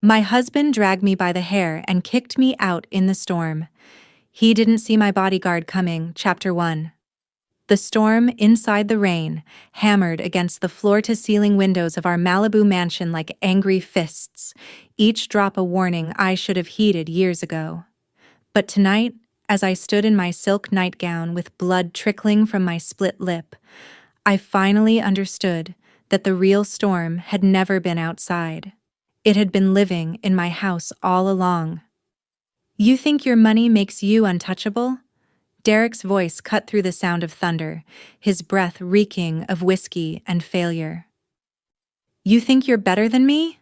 My husband dragged me by the hair and kicked me out in the storm. He didn't see my bodyguard coming. Chapter 1. The storm, inside the rain, hammered against the floor-to-ceiling windows of our Malibu mansion like angry fists, each drop a warning I should have heeded years ago. But tonight, as I stood in my silk nightgown with blood trickling from my split lip, I finally understood that the real storm had never been outside. It had been living in my house all along. You think your money makes you untouchable? Derek's voice cut through the sound of thunder, his breath reeking of whiskey and failure. You think you're better than me?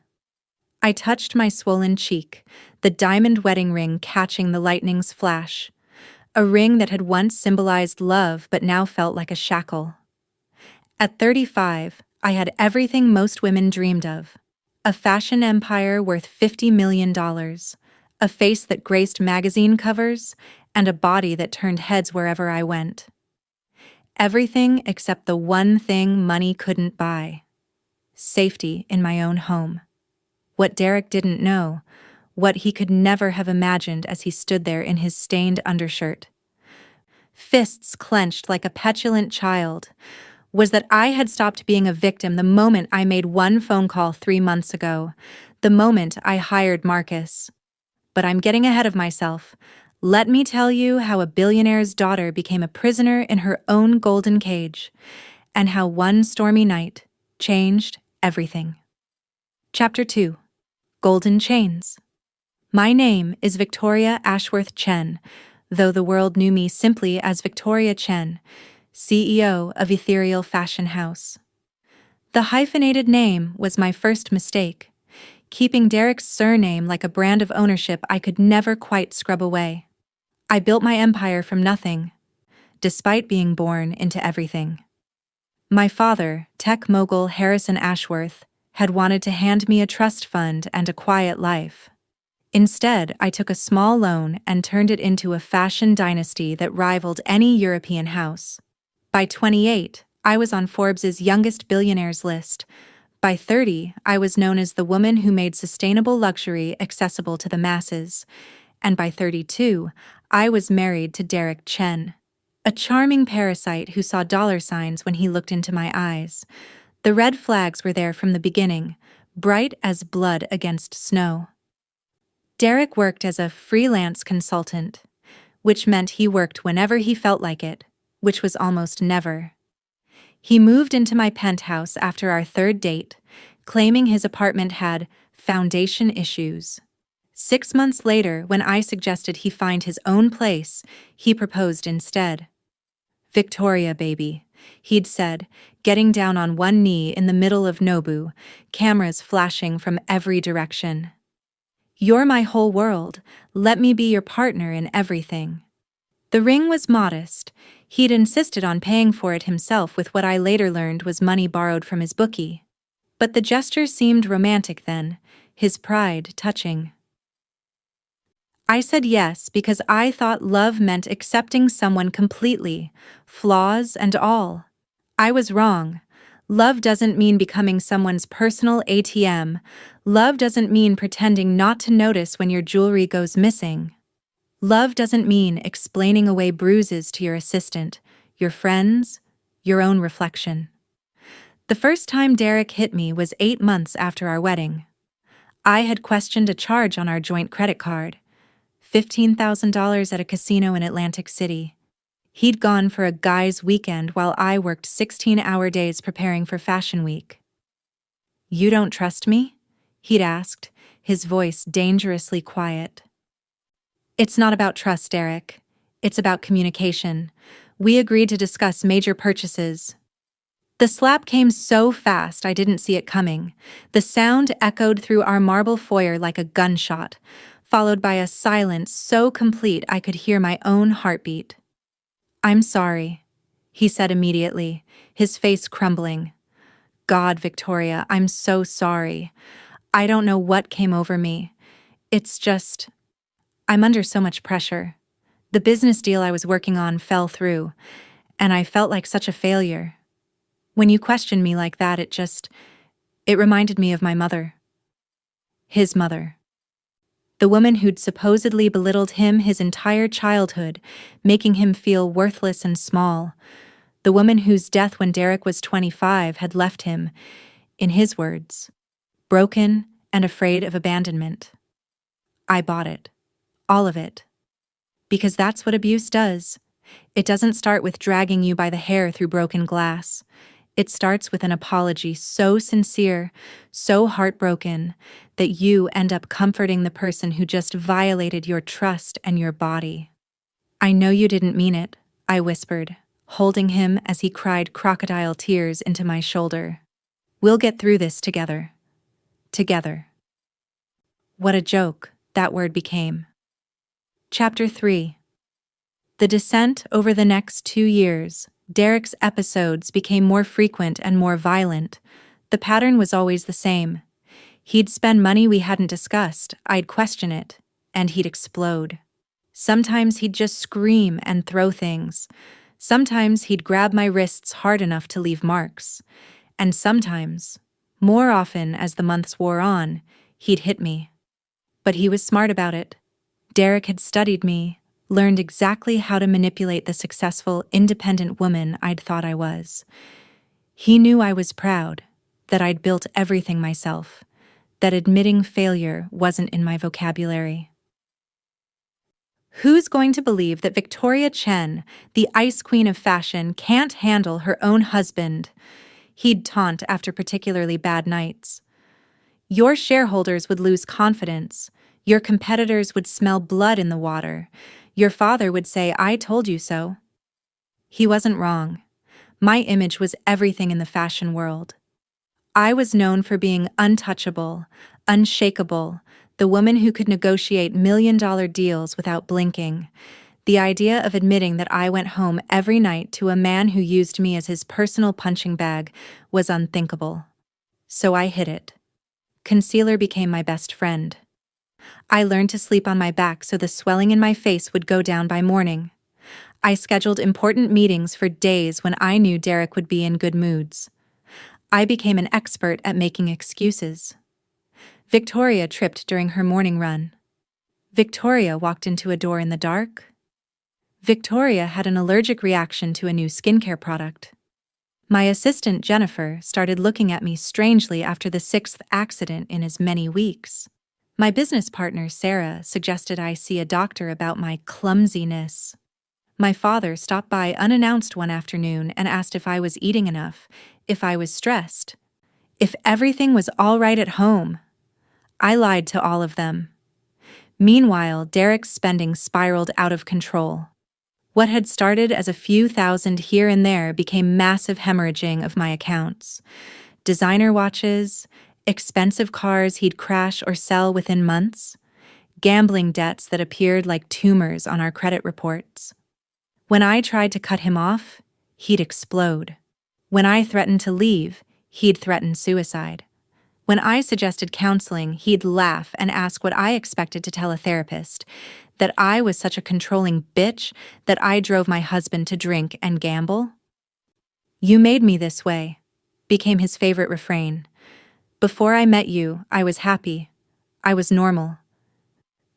I touched my swollen cheek, the diamond wedding ring catching the lightning's flash, a ring that had once symbolized love but now felt like a shackle. At 35, I had everything most women dreamed of: a fashion empire worth $50 million, a face that graced magazine covers, and a body that turned heads wherever I went. Everything except the one thing money couldn't buy: safety in my own home. What Derek didn't know, what he could never have imagined as he stood there in his stained undershirt, fists clenched like a petulant child, was that I had stopped being a victim the moment I made one phone call 3 months ago, the moment I hired Marcus. But I'm getting ahead of myself. Let me tell you how a billionaire's daughter became a prisoner in her own golden cage, and how one stormy night changed everything. Chapter 2. Golden Chains. My name is Victoria Ashworth Chen, though the world knew me simply as Victoria Chen, CEO of Ethereal Fashion House. The hyphenated name was my first mistake, keeping Derek's surname like a brand of ownership I could never quite scrub away. I built my empire from nothing, despite being born into everything. My father, tech mogul Harrison Ashworth, had wanted to hand me a trust fund and a quiet life. Instead, I took a small loan and turned it into a fashion dynasty that rivaled any European house. By 28, I was on Forbes' youngest billionaires list. By 30, I was known as the woman who made sustainable luxury accessible to the masses. And by 32, I was married to Derek Chen, a charming parasite who saw dollar signs when he looked into my eyes. The red flags were there from the beginning, bright as blood against snow. Derek worked as a freelance consultant, which meant he worked whenever he felt like it, which was almost never. He moved into my penthouse after our third date, claiming his apartment had foundation issues. 6 months later, when I suggested he find his own place, he proposed instead. "Victoria, baby," he'd said, getting down on one knee in the middle of Nobu, cameras flashing from every direction. "You're my whole world. Let me be your partner in everything." The ring was modest. He'd insisted on paying for it himself with what I later learned was money borrowed from his bookie. But the gesture seemed romantic then, his pride touching. I said yes because I thought love meant accepting someone completely, flaws and all. I was wrong. Love doesn't mean becoming someone's personal ATM. Love doesn't mean pretending not to notice when your jewelry goes missing. Love doesn't mean explaining away bruises to your assistant, your friends, your own reflection. The first time Derek hit me was 8 months after our wedding. I had questioned a charge on our joint credit card, $15,000 at a casino in Atlantic City. He'd gone for a guy's weekend while I worked 16-hour days preparing for Fashion Week. "You don't trust me?" he'd asked, his voice dangerously quiet. "It's not about trust, Derek. It's about communication. We agreed to discuss major purchases." The slap came so fast I didn't see it coming. The sound echoed through our marble foyer like a gunshot, followed by a silence so complete I could hear my own heartbeat. "I'm sorry," he said immediately, his face crumbling. "God, Victoria, I'm so sorry. I don't know what came over me. It's just, I'm under so much pressure. The business deal I was working on fell through, and I felt like such a failure. When you question me like that, it reminded me of my mother." His mother. The woman who'd supposedly belittled him his entire childhood, making him feel worthless and small. The woman whose death when Derek was 25 had left him, in his words, broken and afraid of abandonment. I bought it. All of it. Because that's what abuse does. It doesn't start with dragging you by the hair through broken glass. It starts with an apology so sincere, so heartbroken, that you end up comforting the person who just violated your trust and your body. I know you didn't mean it, I whispered, holding him as he cried crocodile tears into my shoulder. We'll get through this together. Together. What a joke that word became. Chapter 3. The descent over the next 2 years. Derek's episodes became more frequent and more violent. The pattern was always the same. He'd spend money we hadn't discussed, I'd question it, and he'd explode. Sometimes he'd just scream and throw things. Sometimes he'd grab my wrists hard enough to leave marks. And sometimes, more often as the months wore on, he'd hit me. But he was smart about it. Derek had studied me, learned exactly how to manipulate the successful, independent woman I'd thought I was. He knew I was proud, that I'd built everything myself, that admitting failure wasn't in my vocabulary. Who's going to believe that Victoria Chen, the ice queen of fashion, can't handle her own husband? He'd taunt after particularly bad nights. Your shareholders would lose confidence. Your competitors would smell blood in the water. Your father would say, "I told you so." He wasn't wrong. My image was everything in the fashion world. I was known for being untouchable, unshakable, the woman who could negotiate million-dollar deals without blinking. The idea of admitting that I went home every night to a man who used me as his personal punching bag was unthinkable. So I hid it. Concealer became my best friend. I learned to sleep on my back so the swelling in my face would go down by morning. I scheduled important meetings for days when I knew Derek would be in good moods. I became an expert at making excuses. Victoria tripped during her morning run. Victoria walked into a door in the dark. Victoria had an allergic reaction to a new skincare product. My assistant Jennifer started looking at me strangely after the 6th accident in as many weeks. My business partner Sarah suggested I see a doctor about my clumsiness. My father stopped by unannounced one afternoon and asked if I was eating enough, if I was stressed, if everything was all right at home. I lied to all of them. Meanwhile, Derek's spending spiraled out of control. What had started as a few thousand here and there became massive hemorrhaging of my accounts. Designer watches, expensive cars he'd crash or sell within months, gambling debts that appeared like tumors on our credit reports. When I tried to cut him off, he'd explode. When I threatened to leave, he'd threaten suicide. When I suggested counseling, he'd laugh and ask what I expected to tell a therapist, that I was such a controlling bitch that I drove my husband to drink and gamble. "You made me this way," became his favorite refrain. Before I met you, I was happy. I was normal.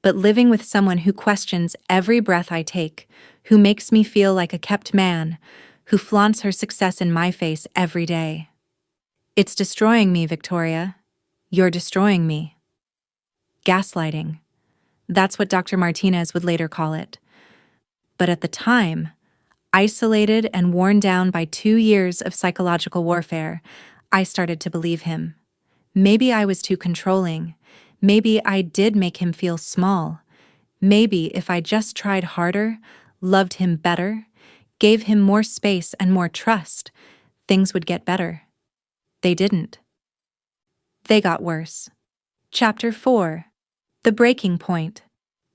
But living with someone who questions every breath I take, who makes me feel like a kept man, who flaunts her success in my face every day. It's destroying me, Victoria. You're destroying me. Gaslighting. That's what Dr. Martinez would later call it. But at the time, isolated and worn down by 2 years of psychological warfare, I started to believe him. Maybe I was too controlling. Maybe I did make him feel small. Maybe if I just tried harder, loved him better, gave him more space and more trust, things would get better. They didn't. They got worse. Chapter 4. The breaking point.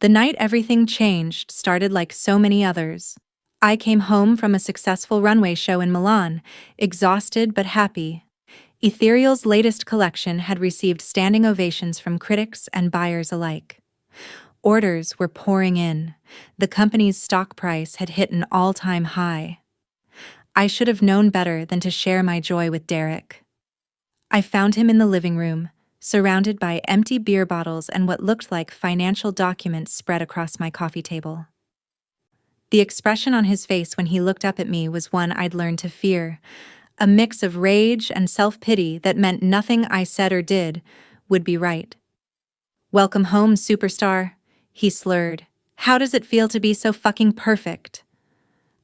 The night everything changed started like so many others. I came home from a successful runway show in Milan, exhausted but happy. Ethereal's latest collection had received standing ovations from critics and buyers alike. Orders were pouring in. The company's stock price had hit an all-time high. I should have known better than to share my joy with Derek. I found him in the living room, surrounded by empty beer bottles and what looked like financial documents spread across my coffee table. The expression on his face when he looked up at me was one I'd learned to fear, a mix of rage and self-pity that meant nothing I said or did would be right. "Welcome home, superstar," he slurred. "How does it feel to be so fucking perfect?"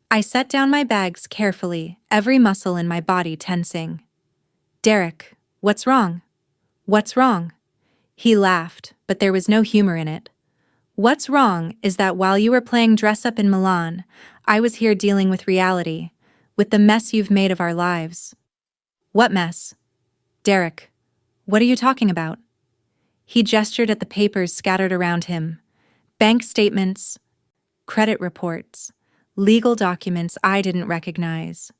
I set down my bags carefully, every muscle in my body tensing. "Derek, what's wrong? What's wrong?" He laughed, but there was no humor in it. "What's wrong is that while you were playing dress-up in Milan, I was here dealing with reality, with the mess you've made of our lives." "What mess?" "Derek, what are you talking about?" He gestured at the papers scattered around him. Bank statements, credit reports, legal documents I didn't recognize.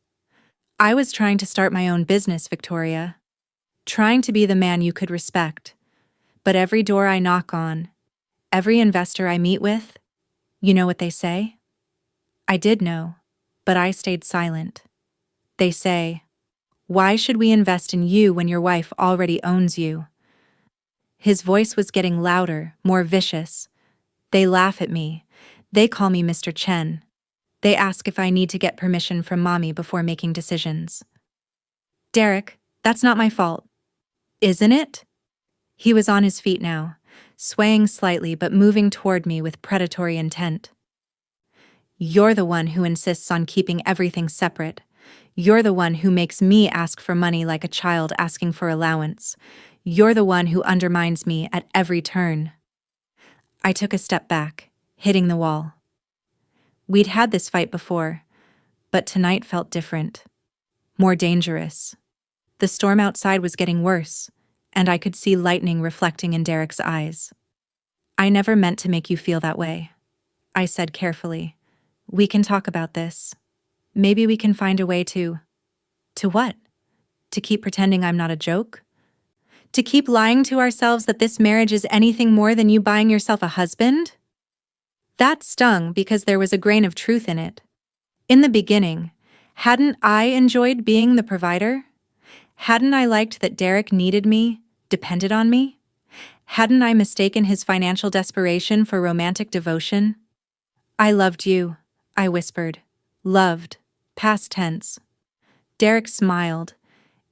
"I was trying to start my own business, Victoria. Trying to be the man you could respect. But every door I knock on, every investor I meet with, you know what they say?" I did know, but I stayed silent. They say, "Why should we invest in you when your wife already owns you?" His voice was getting louder, more vicious. "They laugh at me. They call me Mr. Chen. They ask if I need to get permission from mommy before making decisions." "Derek, that's not my fault." "Isn't it?" He was on his feet now, swaying slightly but moving toward me with predatory intent. "You're the one who insists on keeping everything separate. You're the one who makes me ask for money like a child asking for allowance. You're the one who undermines me at every turn." I took a step back, hitting the wall. We'd had this fight before, but tonight felt different, more dangerous. The storm outside was getting worse, and I could see lightning reflecting in Derek's eyes. "I never meant to make you feel that way," I said carefully. "We can talk about this. Maybe we can find a way to..." "To what? To keep pretending I'm not a joke? To keep lying to ourselves that this marriage is anything more than you buying yourself a husband?" That stung because there was a grain of truth in it. In the beginning, hadn't I enjoyed being the provider? Hadn't I liked that Derek needed me, depended on me? Hadn't I mistaken his financial desperation for romantic devotion? "I loved you," I whispered. "Loved. Past tense." Derek smiled,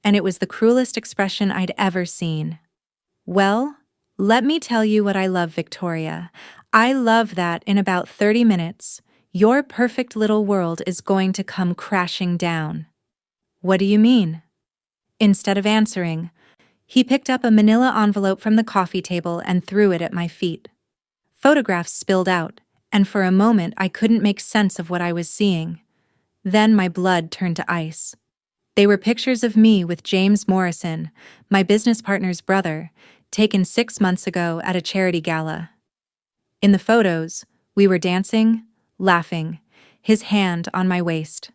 and it was the cruelest expression I'd ever seen. "Well, let me tell you what I love, Victoria. I love that in about 30 minutes, your perfect little world is going to come crashing down." "What do you mean?" Instead of answering, he picked up a manila envelope from the coffee table and threw it at my feet. Photographs spilled out, and for a moment I couldn't make sense of what I was seeing. Then my blood turned to ice. They were pictures of me with James Morrison, my business partner's brother, taken 6 months ago at a charity gala. In the photos, we were dancing, laughing, his hand on my waist.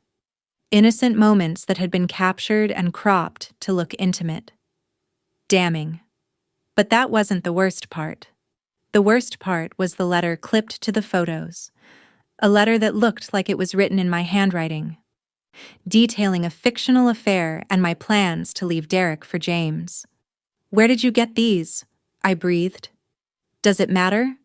Innocent moments that had been captured and cropped to look intimate. Damning. But that wasn't the worst part. The worst part was the letter clipped to the photos. A letter that looked like it was written in my handwriting, detailing a fictional affair and my plans to leave Derek for James. "Where did you get these?" I breathed. "Does it matter?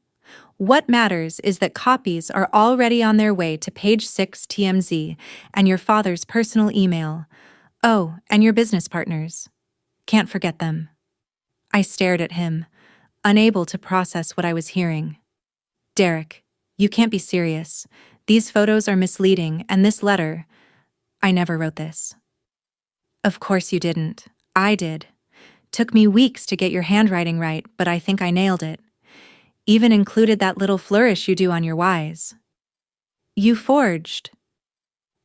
What matters is that copies are already on their way to page 6 TMZ and your father's personal email. Oh, and your business partners. Can't forget them." I stared at him, unable to process what I was hearing. "Derek, you can't be serious. These photos are misleading, and this letter... I never wrote this." "Of course you didn't. I did. Took me weeks to get your handwriting right, but I think I nailed it. Even included that little flourish you do on your Ys." "You forged..."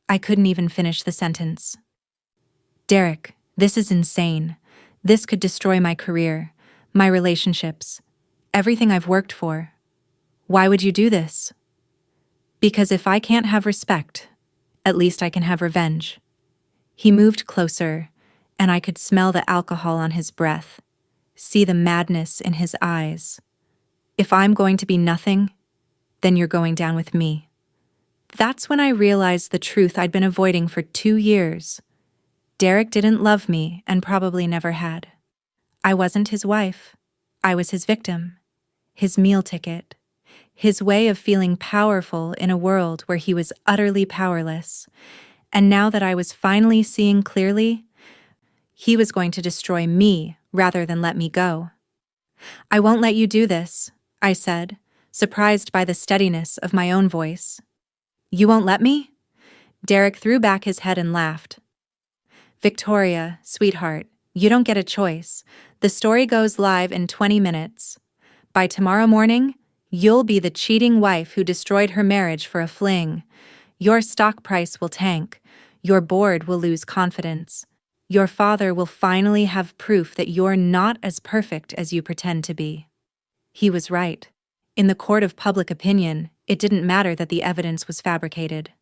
I couldn't even finish the sentence. "Derek, this is insane. This could destroy my career, my relationships, everything I've worked for. Why would you do this?" "Because if I can't have respect, at least I can have revenge." He moved closer, and I could smell the alcohol on his breath, see the madness in his eyes. "If I'm going to be nothing, then you're going down with me." That's when I realized the truth I'd been avoiding for 2 years. Derek didn't love me and probably never had. I wasn't his wife. I was his victim, his meal ticket, his way of feeling powerful in a world where he was utterly powerless. And now that I was finally seeing clearly, he was going to destroy me rather than let me go. I won't let you do this, I said, surprised by the steadiness of my own voice. You won't let me? Derek threw back his head and laughed. Victoria, sweetheart, you don't get a choice. The story goes live in 20 minutes. By tomorrow morning, you'll be the cheating wife who destroyed her marriage for a fling. Your stock price will tank. Your board will lose confidence. Your father will finally have proof that you're not as perfect as you pretend to be. He was right. In the court of public opinion, it didn't matter that the evidence was fabricated.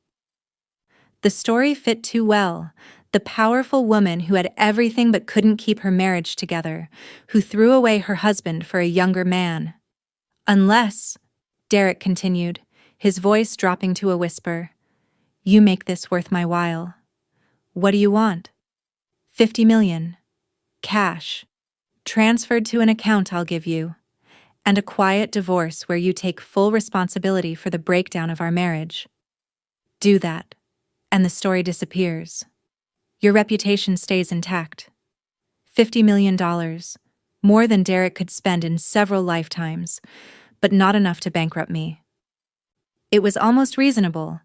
The story fit too well. The powerful woman who had everything but couldn't keep her marriage together, who threw away her husband for a younger man. Unless, Derek continued, his voice dropping to a whisper, you make this worth my while. What do you want? 50 million. Cash. Transferred to an account I'll give you. And a quiet divorce where you take full responsibility for the breakdown of our marriage. Do that, and the story disappears. Your reputation stays intact. $50 million, more than Derek could spend in several lifetimes, but not enough to bankrupt me. It was almost reasonable,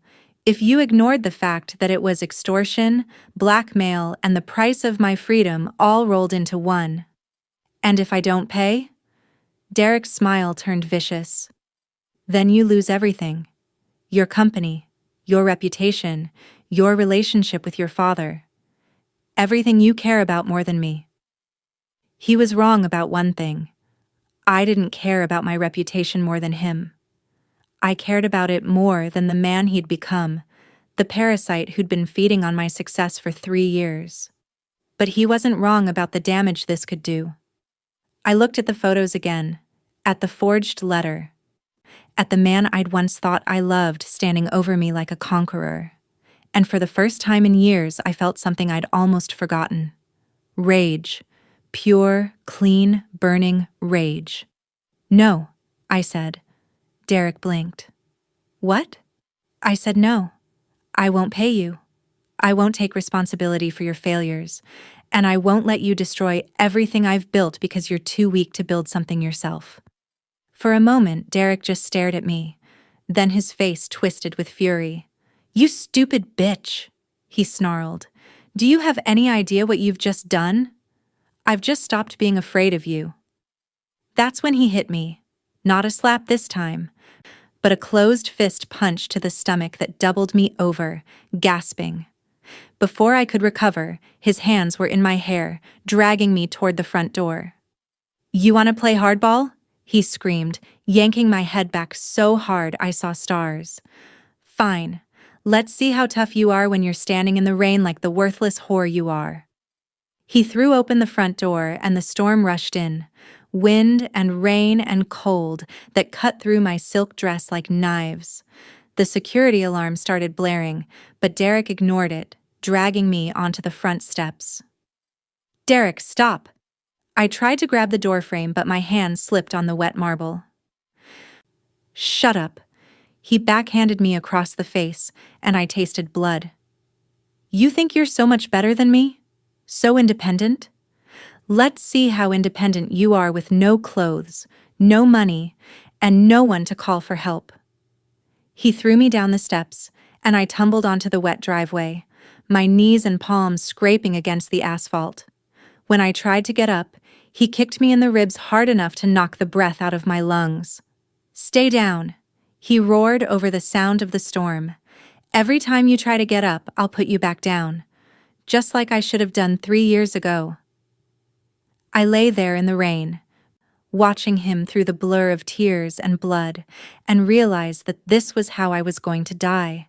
if you ignored the fact that it was extortion, blackmail, and the price of my freedom all rolled into one. And if I don't pay? Derek's smile turned vicious. Then you lose everything. Your company, your reputation, your relationship with your father. Everything you care about more than me. He was wrong about one thing. I didn't care about my reputation more than him. I cared about it more than the man he'd become, the parasite who'd been feeding on my success for 3 years. But he wasn't wrong about the damage this could do. I looked at the photos again, at the forged letter, at the man I'd once thought I loved standing over me like a conqueror. And for the first time in years, I felt something I'd almost forgotten. Rage. Pure, clean, burning rage. No, I said. Derek blinked. What? I said no. I won't pay you. I won't take responsibility for your failures. And I won't let you destroy everything I've built because you're too weak to build something yourself. For a moment, Derek just stared at me. Then his face twisted with fury. You stupid bitch, he snarled. Do you have any idea what you've just done? I've just stopped being afraid of you. That's when he hit me. Not a slap this time, but a closed fist punch to the stomach that doubled me over, gasping. Before I could recover, his hands were in my hair, dragging me toward the front door. You want to play hardball? He screamed, yanking my head back so hard I saw stars. Fine. Let's see how tough you are when you're standing in the rain like the worthless whore you are. He threw open the front door and the storm rushed in, wind and rain and cold that cut through my silk dress like knives. The security alarm started blaring, but Derek ignored it, dragging me onto the front steps. Derek, stop! I tried to grab the doorframe, but my hand slipped on the wet marble. Shut up. He backhanded me across the face, and I tasted blood. You think you're so much better than me? So independent? Let's see how independent you are with no clothes, no money, and no one to call for help. He threw me down the steps, and I tumbled onto the wet driveway, my knees and palms scraping against the asphalt. When I tried to get up, he kicked me in the ribs hard enough to knock the breath out of my lungs. Stay down, he roared over the sound of the storm. Every time you try to get up, I'll put you back down. Just like I should have done 3 years ago. I lay there in the rain, watching him through the blur of tears and blood, and realized that this was how I was going to die.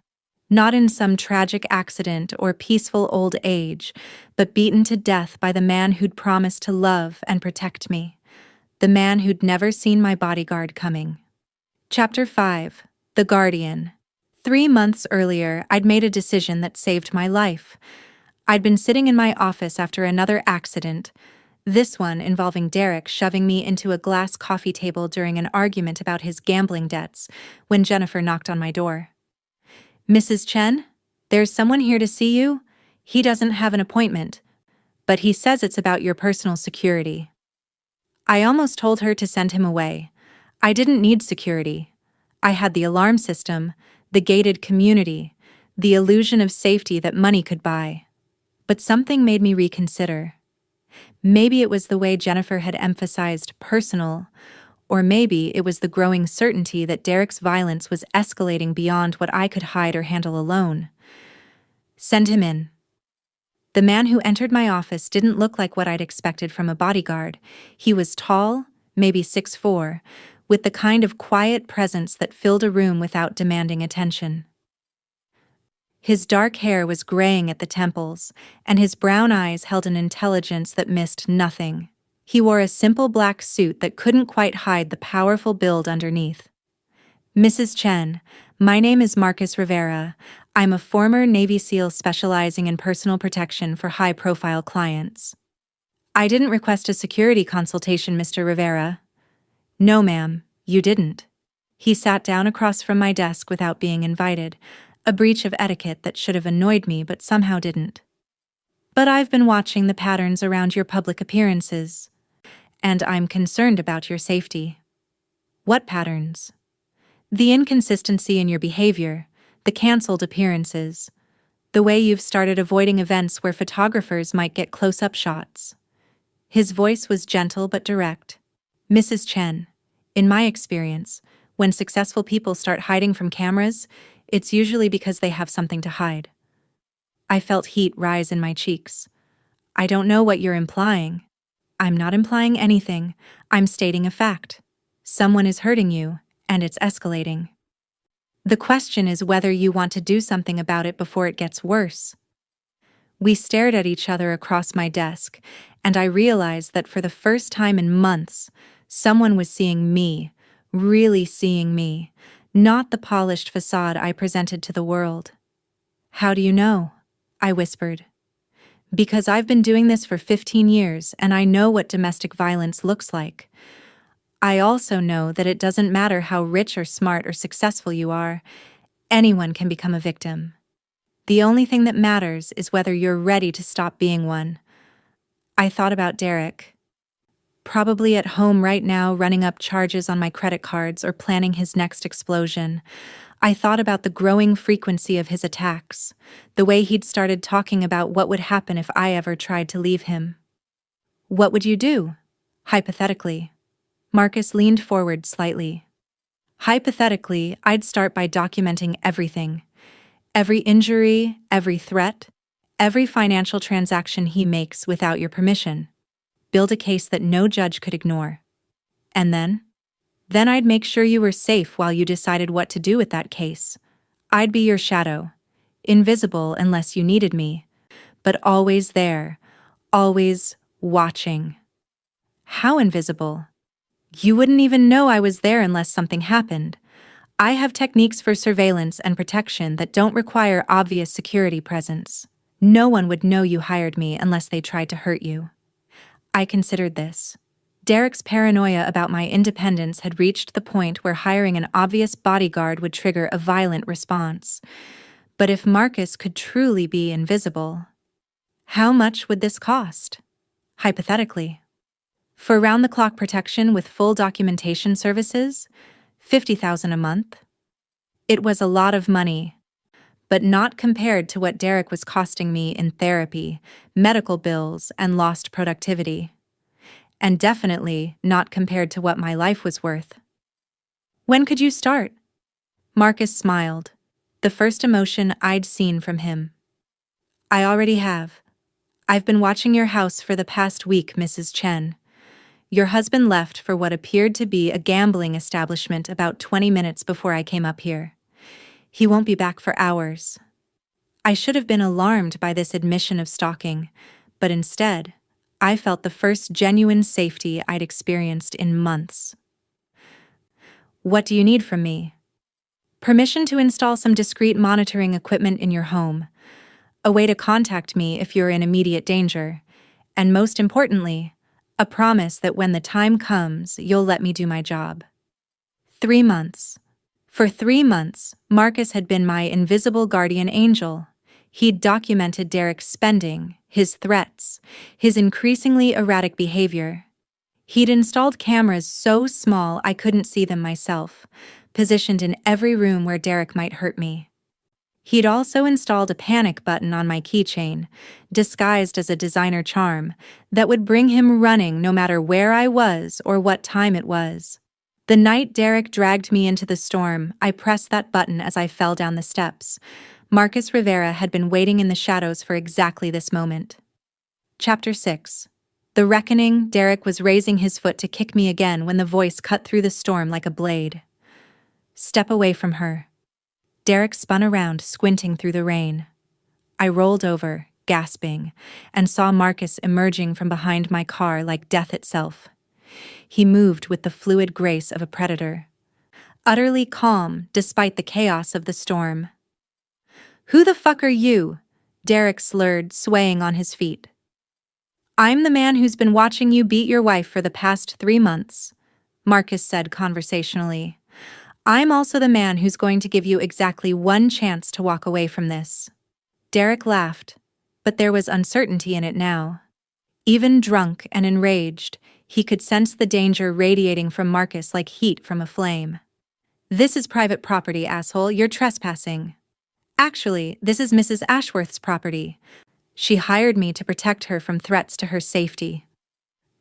Not in some tragic accident or peaceful old age, but beaten to death by the man who'd promised to love and protect me. The man who'd never seen my bodyguard coming. Chapter 5. The Guardian. 3 months earlier, I'd made a decision that saved my life. I'd been sitting in my office after another accident, This one involving Derek shoving me into a glass coffee table during an argument about his gambling debts when Jennifer knocked on my door. "Mrs. Chen, there's someone here to see you. He doesn't have an appointment, but he says it's about your personal security." I almost told her to send him away. I didn't need security. I had the alarm system, the gated community, the illusion of safety that money could buy. But something made me reconsider. Maybe it was the way Jennifer had emphasized personal, or maybe it was the growing certainty that Derek's violence was escalating beyond what I could hide or handle alone. "Send him in." The man who entered my office didn't look like what I'd expected from a bodyguard. He was tall, maybe 6'4", with the kind of quiet presence that filled a room without demanding attention. His dark hair was graying at the temples, and his brown eyes held an intelligence that missed nothing. He wore a simple black suit that couldn't quite hide the powerful build underneath. "Mrs. Chen, my name is Marcus Rivera. I'm a former Navy SEAL specializing in personal protection for high-profile clients." "I didn't request a security consultation, Mr. Rivera." "No, ma'am, you didn't." He sat down across from my desk without being invited, a breach of etiquette that should have annoyed me but somehow didn't. "But I've been watching the patterns around your public appearances, and I'm concerned about your safety." "What patterns?" "The inconsistency in your behavior, the canceled appearances, the way you've started avoiding events where photographers might get close-up shots." His voice was gentle but direct. "Mrs. Chen, in my experience, when successful people start hiding from cameras, it's usually because they have something to hide." I felt heat rise in my cheeks. "I don't know what you're implying." "I'm not implying anything. I'm stating a fact. Someone is hurting you, and it's escalating. The question is whether you want to do something about it before it gets worse." We stared at each other across my desk, and I realized that for the first time in months, someone was seeing me, really seeing me, not the polished facade I presented to the world. "How do you know?" I whispered. "Because I've been doing this for 15 years and I know what domestic violence looks like. I also know that it doesn't matter how rich or smart or successful you are, anyone can become a victim. The only thing that matters is whether you're ready to stop being one." I thought about Derek. Probably at home right now running up charges on my credit cards or planning his next explosion. I thought about the growing frequency of his attacks, the way he'd started talking about what would happen if I ever tried to leave him. "What would you do? Hypothetically." Marcus leaned forward slightly. "Hypothetically, I'd start by documenting everything. Every injury, every threat, every financial transaction he makes without your permission. Build a case that no judge could ignore. And then I'd make sure you were safe while you decided what to do with that case. I'd be your shadow, invisible unless you needed me, but always there, always watching." "How invisible?" "You wouldn't even know I was there unless something happened. I have techniques for surveillance and protection that don't require obvious security presence. No one would know you hired me unless they tried to hurt you." I considered this. Derek's paranoia about my independence had reached the point where hiring an obvious bodyguard would trigger a violent response. But if Marcus could truly be invisible, how much would this cost? Hypothetically. For round-the-clock protection with full documentation services, $50,000 a month. It was a lot of money, but not compared to what Derek was costing me in therapy, medical bills, and lost productivity. And definitely not compared to what my life was worth. "When could you start?" Marcus smiled, the first emotion I'd seen from him. "I already have. I've been watching your house for the past week, Mrs. Chen. Your husband left for what appeared to be a gambling establishment about 20 minutes before I came up here. He won't be back for hours." I should have been alarmed by this admission of stalking, but instead, I felt the first genuine safety I'd experienced in months. "What do you need from me?" "Permission to install some discreet monitoring equipment in your home, a way to contact me if you're in immediate danger, and most importantly, A promise that when the time comes, you'll let me do my job. 3 months. For 3 months, Marcus had been my invisible guardian angel. He'd documented Derek's spending, his threats, his increasingly erratic behavior. He'd installed cameras so small I couldn't see them myself, positioned in every room where Derek might hurt me. He'd also installed a panic button on my keychain, disguised as a designer charm, that would bring him running no matter where I was or what time it was. The night Derek dragged me into the storm, I pressed that button as I fell down the steps. Marcus Rivera had been waiting in the shadows for exactly this moment. Chapter 6. The Reckoning. Derek was raising his foot to kick me again when the voice cut through the storm like a blade. Step away from her. Derek spun around, squinting through the rain. I rolled over, gasping, and saw Marcus emerging from behind my car like death itself. He moved with the fluid grace of a predator, utterly calm despite the chaos of the storm. "Who the fuck are you?" Derek slurred, swaying on his feet. "I'm the man who's been watching you beat your wife for the past 3 months," Marcus said conversationally. "I'm also the man who's going to give you exactly 1 chance to walk away from this." Derek laughed, but there was uncertainty in it now. Even drunk and enraged, he could sense the danger radiating from Marcus like heat from a flame. "This is private property, asshole. You're trespassing." "Actually, this is Mrs. Ashworth's property. She hired me to protect her from threats to her safety."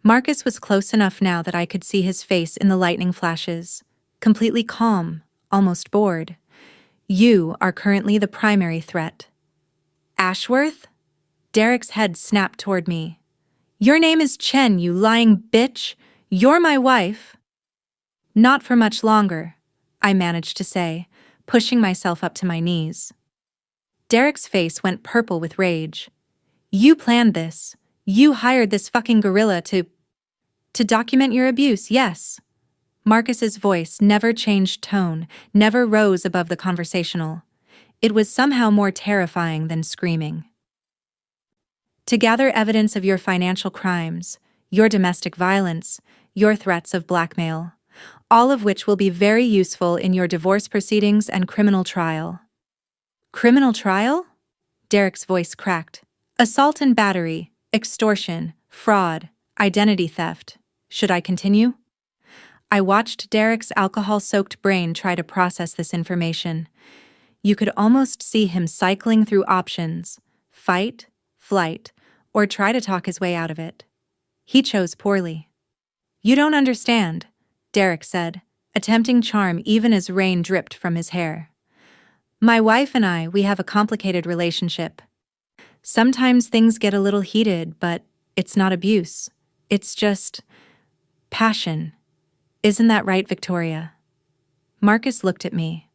Marcus was close enough now that I could see his face in the lightning flashes, completely calm, almost bored. "You are currently the primary threat." "Ashworth?" Derek's head snapped toward me. "Your name is Chen, you lying bitch. You're my wife." "Not for much longer," I managed to say, pushing myself up to my knees. Derek's face went purple with rage. "You planned this. You hired this fucking gorilla to document your abuse, yes." Marcus's voice never changed tone, never rose above the conversational. It was somehow more terrifying than screaming. "To gather evidence of your financial crimes, your domestic violence, your threats of blackmail, all of which will be very useful in your divorce proceedings and criminal trial." "Criminal trial?" Derek's voice cracked. "Assault and battery, extortion, fraud, identity theft. Should I continue?" I watched Derek's alcohol-soaked brain try to process this information. You could almost see him cycling through options: fight, flight, or try to talk his way out of it. He chose poorly. "You don't understand," Derek said, attempting charm even as rain dripped from his hair. "My wife and I, we have a complicated relationship. Sometimes things get a little heated, but it's not abuse. It's just passion. Isn't that right, Victoria?" Marcus looked at me.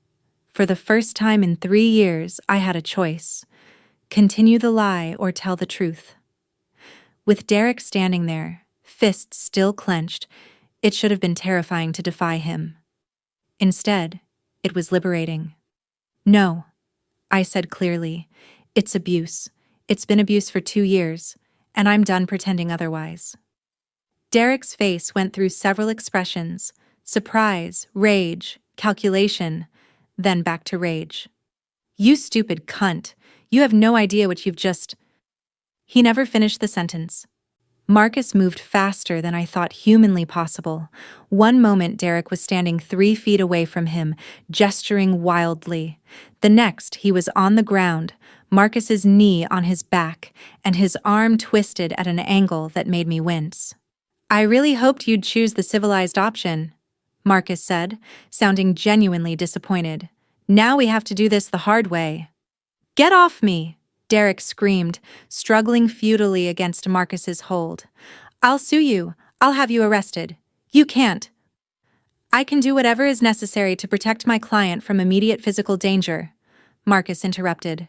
For the first time in 3 years, I had a choice: continue the lie or tell the truth. With Derek standing there, fists still clenched, it should have been terrifying to defy him. Instead, it was liberating. "No," I said clearly. "It's abuse. It's been abuse for 2 years, and I'm done pretending otherwise." Derek's face went through several expressions: surprise, rage, calculation, then back to rage. "You stupid cunt. You have no idea what you've just—" He never finished the sentence. Marcus moved faster than I thought humanly possible. One moment Derek was standing 3 feet away from him, gesturing wildly. The next, he was on the ground, Marcus's knee on his back, and his arm twisted at an angle that made me wince. "I really hoped you'd choose the civilized option," Marcus said, sounding genuinely disappointed. "Now we have to do this the hard way." "Get off me!" Derek screamed, struggling futilely against Marcus's hold. "I'll sue you. I'll have you arrested. You can't." "I can do whatever is necessary to protect my client from immediate physical danger," Marcus interrupted.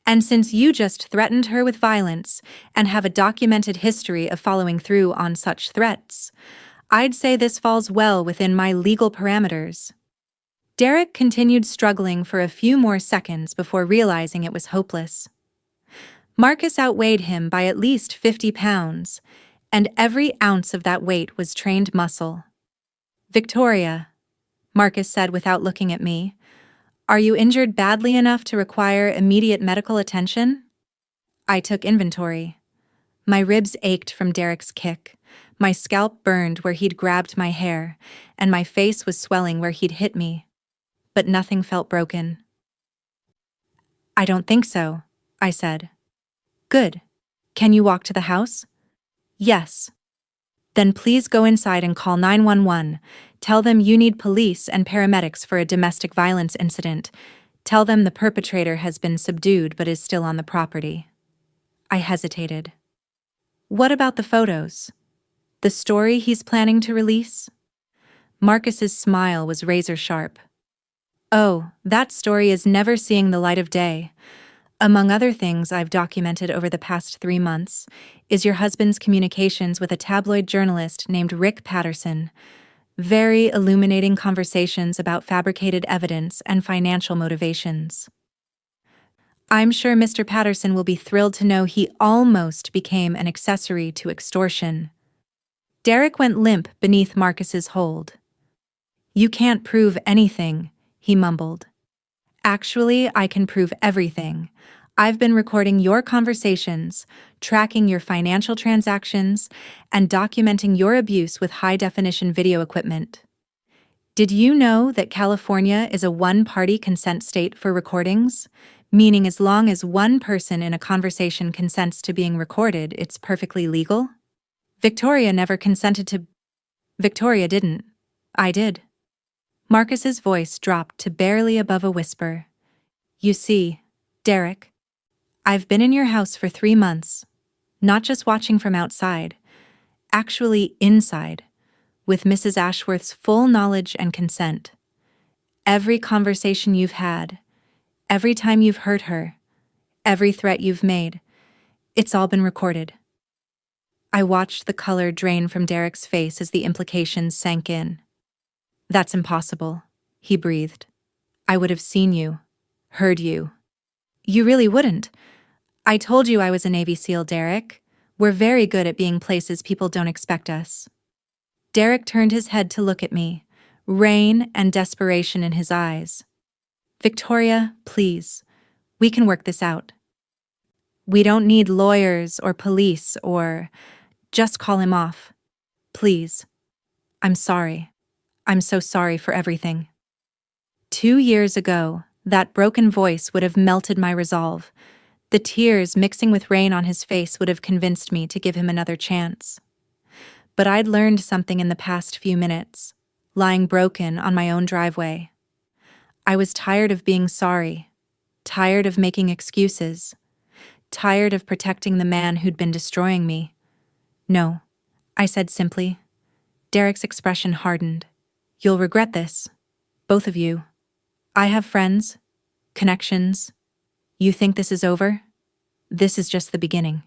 "And since you just threatened her with violence and have a documented history of following through on such threats, I'd say this falls well within my legal parameters." Derek continued struggling for a few more seconds before realizing it was hopeless. Marcus outweighed him by at least 50 pounds, and every ounce of that weight was trained muscle. "Victoria," Marcus said without looking at me, "are you injured badly enough to require immediate medical attention?" I took inventory. My ribs ached from Derek's kick, my scalp burned where he'd grabbed my hair, and my face was swelling where he'd hit me. But nothing felt broken. "I don't think so," I said. "Good. Can you walk to the house?" "Yes." "Then please go inside and call 911. Tell them you need police and paramedics for a domestic violence incident. Tell them the perpetrator has been subdued but is still on the property." I hesitated. "What about the photos? The story he's planning to release?" Marcus's smile was razor sharp. "Oh, that story is never seeing the light of day. Among other things I've documented over the past 3 months is your husband's communications with a tabloid journalist named Rick Patterson. Very illuminating conversations about fabricated evidence and financial motivations. I'm sure Mr. Patterson will be thrilled to know he almost became an accessory to extortion." Derek went limp beneath Marcus's hold. "You can't prove anything," he mumbled. "Actually, I can prove everything. I've been recording your conversations, tracking your financial transactions, and documenting your abuse with high-definition video equipment. Did you know that California is a one-party consent state for recordings? Meaning as long as one person in a conversation consents to being recorded, it's perfectly legal? Victoria never consented to..." "Victoria didn't. I did." Marcus's voice dropped to barely above a whisper. "You see, Derek, I've been in your house for 3 months, not just watching from outside, actually inside, with Mrs. Ashworth's full knowledge and consent. Every conversation you've had, every time you've hurt her, every threat you've made, it's all been recorded." I watched the color drain from Derek's face as the implications sank in. "That's impossible," he breathed. "I would have seen you, heard you." "You really wouldn't. I told you I was a Navy SEAL, Derek. We're very good at being places people don't expect us." Derek turned his head to look at me, rain and desperation in his eyes. "Victoria, please. We can work this out. We don't need lawyers or police or... Just call him off. Please. I'm sorry. I'm so sorry for everything." 2 years ago, that broken voice would have melted my resolve. The tears mixing with rain on his face would have convinced me to give him another chance. But I'd learned something in the past few minutes, lying broken on my own driveway. I was tired of being sorry, tired of making excuses, tired of protecting the man who'd been destroying me. "No," I said simply. Derek's expression hardened. "You'll regret this. Both of you. I have friends, connections. You think this is over? This is just the beginning."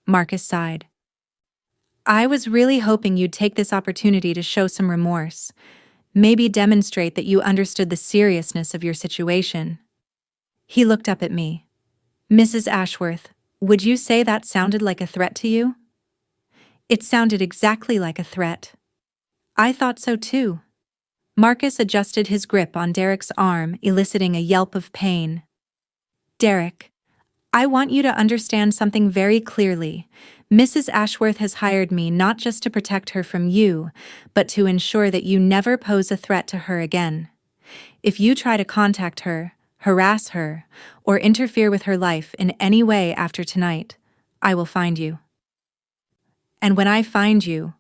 Marcus sighed. "I was really hoping you'd take this opportunity to show some remorse. Maybe demonstrate that you understood the seriousness of your situation." He looked up at me. "Mrs. Ashworth, would you say that sounded like a threat to you?" It sounded exactly like a threat. I thought so too. Marcus adjusted his grip on Derek's arm, eliciting a yelp of pain. "Derek, I want you to understand something very clearly. Mrs. Ashworth has hired me not just to protect her from you, but to ensure that you never pose a threat to her again. If you try to contact her, harass her, or interfere with her life in any way after tonight, I will find you. And when I find you,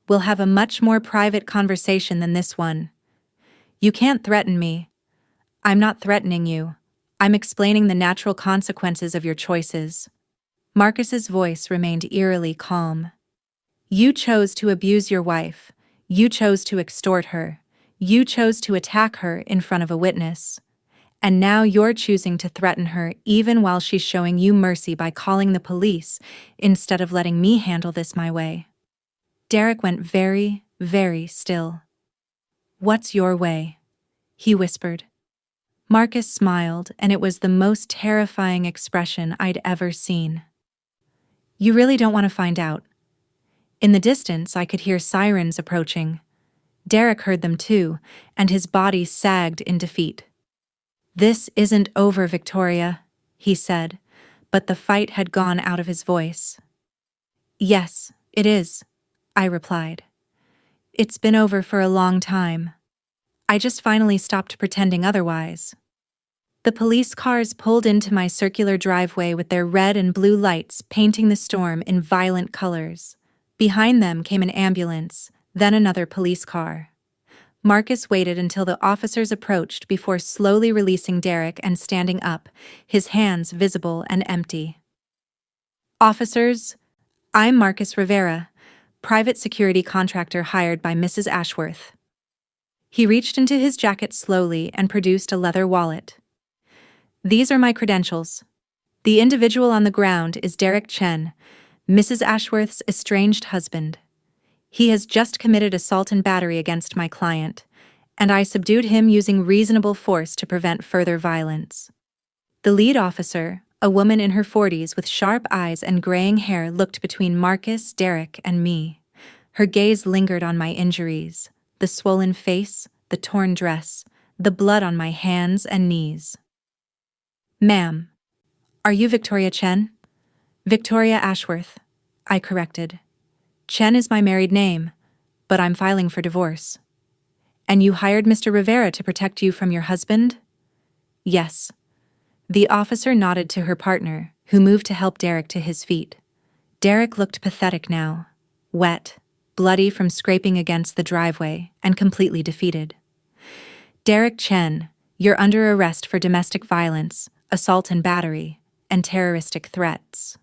we'll have a much more private conversation than this one. You can't threaten me. I'm not threatening you. I'm explaining the natural consequences of your choices." Marcus's voice remained eerily calm. "You chose to abuse your wife. You chose to extort her. You chose to attack her in front of a witness. And now you're choosing to threaten her even while she's showing you mercy by calling the police instead of letting me handle this my way." Derek went very, very still. "What's your way?" he whispered. Marcus smiled, and it was the most terrifying expression I'd ever seen. "You really don't want to find out. In the distance, I could hear sirens approaching. Derek heard them too, and his body sagged in defeat. "This isn't over, Victoria," he said, but the fight had gone out of his voice. "Yes, it is," I replied. "It's been over for a long time. I just finally stopped pretending otherwise." The police cars pulled into my circular driveway with their red and blue lights painting the storm in violent colors. Behind them came an ambulance, then another police car. Marcus waited until the officers approached before slowly releasing Derek and standing up, his hands visible and empty. "Officers, I'm Marcus Rivera, private security contractor hired by Mrs. Ashworth." He reached into his jacket slowly and produced a leather wallet. "These are my credentials. The individual on the ground is Derek Chen, Mrs. Ashworth's estranged husband. He has just committed assault and battery against my client, and I subdued him using reasonable force to prevent further violence." The lead officer, a woman in her 40s with sharp eyes and graying hair, looked between Marcus, Derek, and me. Her gaze lingered on my injuries, the swollen face, the torn dress, the blood on my hands and knees. "Ma'am, are you Victoria Chen?" "Victoria Ashworth," I corrected. "Chen is my married name, but I'm filing for divorce." "And you hired Mr. Rivera to protect you from your husband?" "Yes." The officer nodded to her partner, who moved to help Derek to his feet. Derek looked pathetic now, wet, bloody from scraping against the driveway, and completely defeated. "Derek Chen, you're under arrest for domestic violence, assault and battery, and terroristic threats."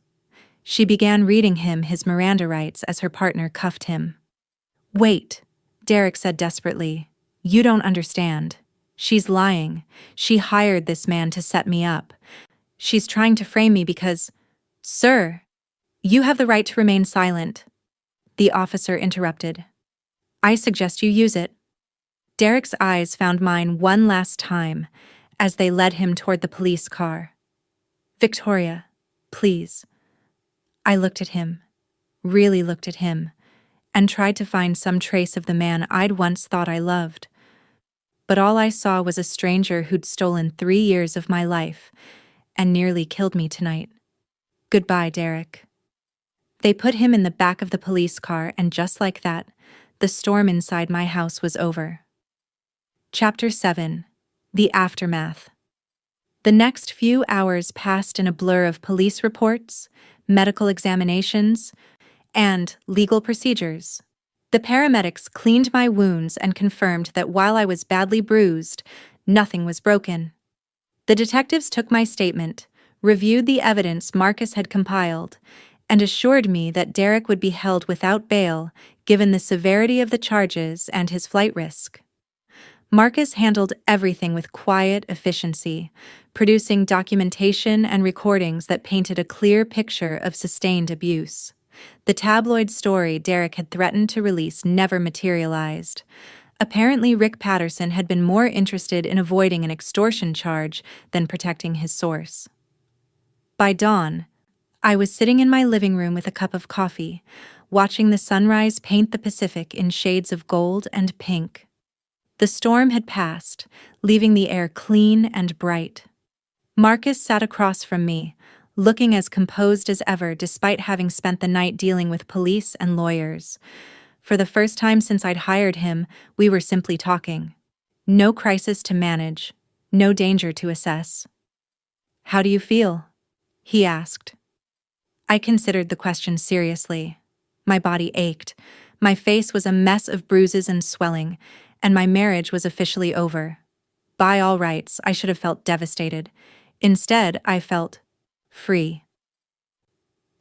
She began reading him his Miranda rights as her partner cuffed him. "Wait," Derek said desperately. "You don't understand. She's lying. She hired this man to set me up. She's trying to frame me because—" "Sir, you have the right to remain silent," the officer interrupted. "I suggest you use it." Derek's eyes found mine one last time as they led him toward the police car. "Victoria, please." I looked at him, really looked at him, and tried to find some trace of the man I'd once thought I loved. But all I saw was a stranger who'd stolen 3 years of my life and nearly killed me tonight. "Goodbye, Derek." They put him in the back of the police car, and just like that, the storm inside my house was over. Chapter 7: The Aftermath. The next few hours passed in a blur of police reports, medical examinations, and legal procedures. The paramedics cleaned my wounds and confirmed that while I was badly bruised, nothing was broken. The detectives took my statement, reviewed the evidence Marcus had compiled, and assured me that Derek would be held without bail given the severity of the charges and his flight risk. Marcus handled everything with quiet efficiency, producing documentation and recordings that painted a clear picture of sustained abuse. The tabloid story Derek had threatened to release never materialized. Apparently, Rick Patterson had been more interested in avoiding an extortion charge than protecting his source. By dawn, I was sitting in my living room with a cup of coffee, watching the sunrise paint the Pacific in shades of gold and pink. The storm had passed, leaving the air clean and bright. Marcus sat across from me, looking as composed as ever despite having spent the night dealing with police and lawyers. For the first time since I'd hired him, we were simply talking. No crisis to manage, no danger to assess. "How do you feel?" he asked. I considered the question seriously. My body ached, my face was a mess of bruises and swelling, and my marriage was officially over. By all rights, I should have felt devastated. Instead, I felt free.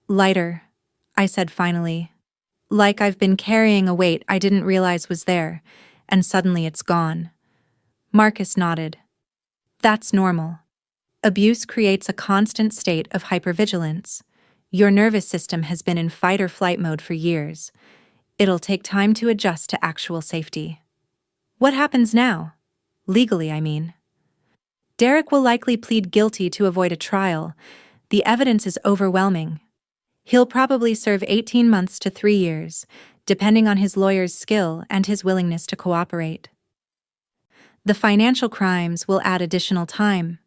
"Lighter," I said finally. "Like I've been carrying a weight I didn't realize was there, and suddenly it's gone." Marcus nodded. "That's normal. Abuse creates a constant state of hypervigilance. Your nervous system has been in fight or flight mode for years. It'll take time to adjust to actual safety." "What happens now? Legally, I mean." "Derek will likely plead guilty to avoid a trial. The evidence is overwhelming. He'll probably serve 18 months to 3 years, depending on his lawyer's skill and his willingness to cooperate. The financial crimes will add additional time.